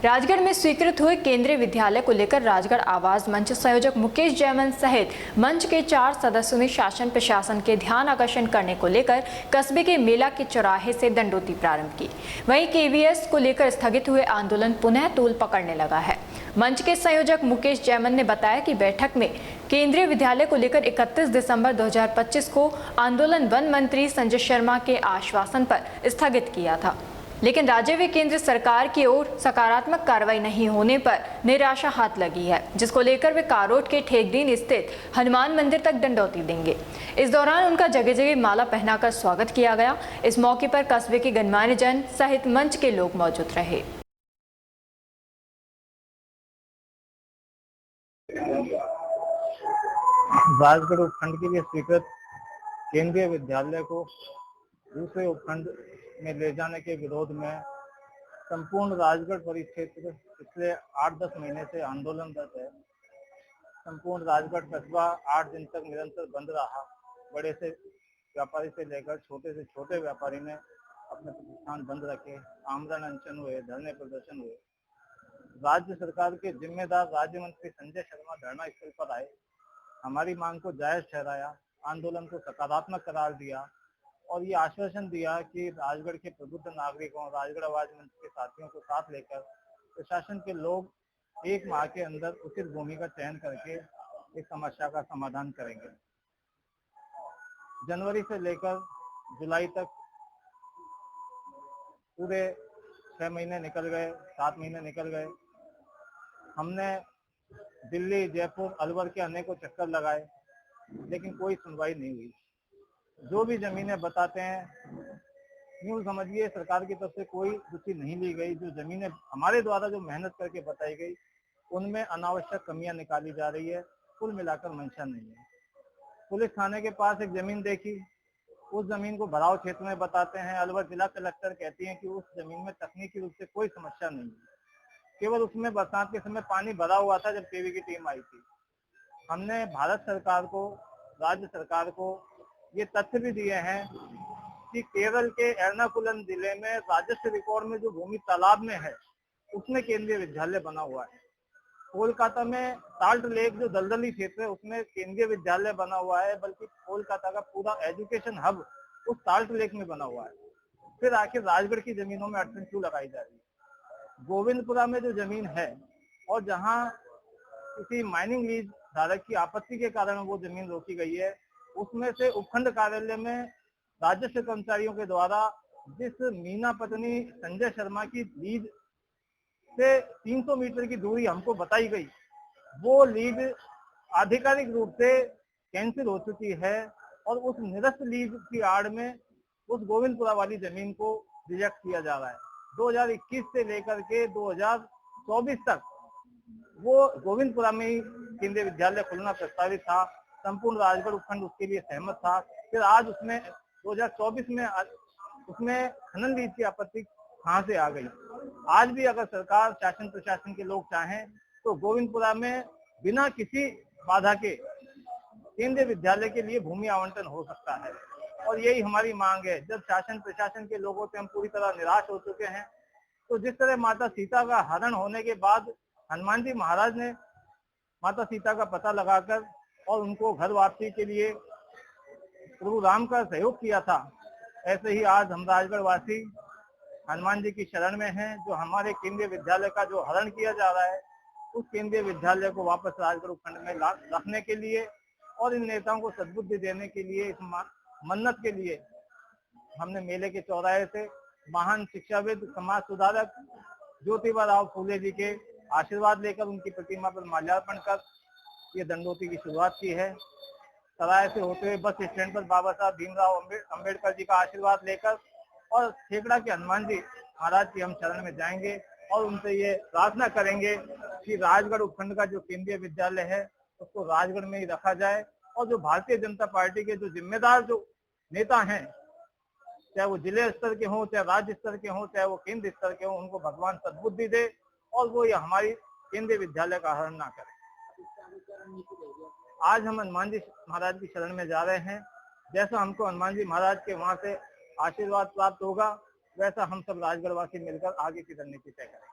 राजगढ़ में स्वीकृत हुए केंद्रीय विद्यालय को लेकर राजगढ़ आवाज मंच संयोजक मुकेश जयमन सहित मंच के 4 सदस्यों ने शासन प्रशासन के ध्यान आकर्षण करने को लेकर कस्बे के मेला के चौराहे से दंडोती प्रारंभ की। वहीं केवीएस को लेकर स्थगित हुए आंदोलन पुनः तूल पकड़ने लगा है। मंच के संयोजक मुकेश जयमन ने बताया कि बैठक में केंद्रीय विद्यालय को लेकर 31 दिसंबर 2025 को आंदोलन वन मंत्री संजय शर्मा के आश्वासन पर स्थगित किया था, लेकिन राज्य व केंद्र सरकार की ओर सकारात्मक कार्रवाई नहीं होने पर निराशा हाथ लगी है, जिसको लेकर वे कारोट के ठेकदीन स्थित हनुमान मंदिर तक दंडौती देंगे। इस दौरान उनका जगह जगह माला पहनाकर स्वागत किया गया। इस मौके पर कस्बे के गणमान्य जन सहित मंच के लोग मौजूद रहे। राजगढ़ उपखंड के लिए स्वीकृत केंद्रीय विद्यालय को दूसरे उपखंड में ले जाने के विरोध में संपूर्ण राजगढ़ परिक्षेत्र पिछले 8-10 महीने से आंदोलनरत है। संपूर्ण राजगढ़ कस्बा 8 दिन तक निरंतर बंद रहा। बड़े से व्यापारी से लेकर छोटे से छोटे व्यापारी ने अपने प्रतिष्ठान बंद रखे, आमरण अनशन हुए, धरने प्रदर्शन हुए। राज्य सरकार के जिम्मेदार राज्य मंत्री संजय शर्मा धरना स्थल पर आए, हमारी मांग को जायज ठहराया, आंदोलन को सकारात्मक करार दिया और ये आश्वासन दिया कि राजगढ़ के प्रबुद्ध नागरिकों, राजगढ़ आवाज मंच के साथियों को साथ लेकर प्रशासन के लोग 1 माह के अंदर उचित भूमि का चयन करके इस समस्या का समाधान करेंगे। जनवरी से लेकर जुलाई तक पूरे 6 महीने निकल गए, 7 महीने निकल गए। हमने दिल्ली, जयपुर, अलवर के अनेकों चक्कर लगाए, लेकिन कोई सुनवाई नहीं हुई। जो भी जमीनें बताते हैं, यूं समझिए सरकार की तरफ से कोई रुचि नहीं ली गई। जो जमीनें हमारे द्वारा जो मेहनत करके बताई गई, उनमें अनावश्यक कमियां निकाली जा रही है। कुल मिलाकर मंशा नहीं है। पुलिस थाने के पास एक जमीन देखी, उस जमीन को भराव क्षेत्र में बताते हैं। अलवर जिला कलेक्टर कहती हैं कि उस जमीन में तकनीकी रूप से कोई समस्या नहीं है, केवल उसमें बरसात के समय पानी भरा हुआ था जब केवी की टीम आई थी। हमने भारत सरकार को, राज्य सरकार को ये तथ्य भी दिए हैं कि केरल के एर्नाकुलम जिले में राजस्व रिकॉर्ड में जो भूमि तालाब में है, उसमें केंद्रीय विद्यालय बना हुआ है। कोलकाता में साल्ट लेक जो दलदली क्षेत्र है, उसमें केंद्रीय विद्यालय बना हुआ है, बल्कि कोलकाता का पूरा एजुकेशन हब उस साल्ट लेक में बना हुआ है। फिर आखिर राजगढ़ की जमीनों में अड़चन क्यों लगाई जा रही है? गोविंदपुरा में जो जमीन है और जहां किसी माइनिंग लीज धारक की आपत्ति के कारण वो जमीन रोकी गई है, उसमें से उपखंड कार्यालय में राजस्व कर्मचारियों के द्वारा जिस मीना पत्नी संजय शर्मा की लीज से 300 मीटर की दूरी हमको बताई गई, वो लीज आधिकारिक रूप से कैंसिल हो चुकी है और उस निरस्त लीज की आड़ में उस गोविंदपुरा वाली जमीन को रिजेक्ट किया जा रहा है। 2021 से लेकर के 2024 तक वो गोविंदपुरा में ही केंद्रीय विद्यालय खुलना प्रस्तावित था। संपूर्ण राजगढ़ उपखंड उसके लिए सहमत था। फिर आज उसमें 2024 में उसमें खनन लीज की आपत्ति कहां से आ गई? आज भी अगर सरकार, शासन प्रशासन के लोग चाहें तो गोविंदपुरा में बिना किसी बाधा के केंद्रीय विद्यालय के लिए भूमि आवंटन हो सकता है और यही हमारी मांग है। जब शासन प्रशासन के लोगों से हम पूरी तरह निराश हो चुके हैं, तो जिस तरह माता सीता का हरण होने के बाद हनुमान जी महाराज ने माता सीता का पता लगाकर और उनको घर वापसी के लिए प्रभु राम का सहयोग किया था, ऐसे ही आज हम राजगढ़ वासी हनुमान जी की शरण में हैं। जो हमारे केंद्रीय विद्यालय का जो हरण किया जा रहा है, उस केंद्रीय विद्यालय को वापस राजगढ़ उपखंड में रखने के लिए और इन नेताओं को सद्बुद्धि देने के लिए, इस मन्नत के लिए हमने मेले के चौराहे से महान शिक्षाविद, समाज सुधारक ज्योतिबा राव फूले जी के आशीर्वाद लेकर उनकी प्रतिमा पर माल्यार्पण कर ये दंडोती की शुरुआत की है। सराय से होते हुए बस स्टैंड पर बाबा साहब भीमराव अंबेडकर जी का आशीर्वाद लेकर और खेकड़ा के हनुमान जी महाराज की हम शरण में जाएंगे और उनसे ये प्रार्थना करेंगे कि राजगढ़ उपखंड का जो केंद्रीय विद्यालय है उसको राजगढ़ में ही रखा जाए और जो भारतीय जनता पार्टी के जो जिम्मेदार जो नेता हैं, चाहे वो जिले स्तर के हों, चाहे राज्य स्तर के हों, चाहे वो केंद्र स्तर के हों, उनको भगवान सद्बुद्धि दे और वो ये हमारी केंद्रीय विद्यालय का हरण ना करे। आज हम हनुमान जी महाराज की शरण में जा रहे हैं। जैसा हमको हनुमान जी महाराज के वहां से आशीर्वाद प्राप्त होगा, वैसा हम सब राजगढ़ वासी मिलकर आगे की रणनीति तय करेंगे।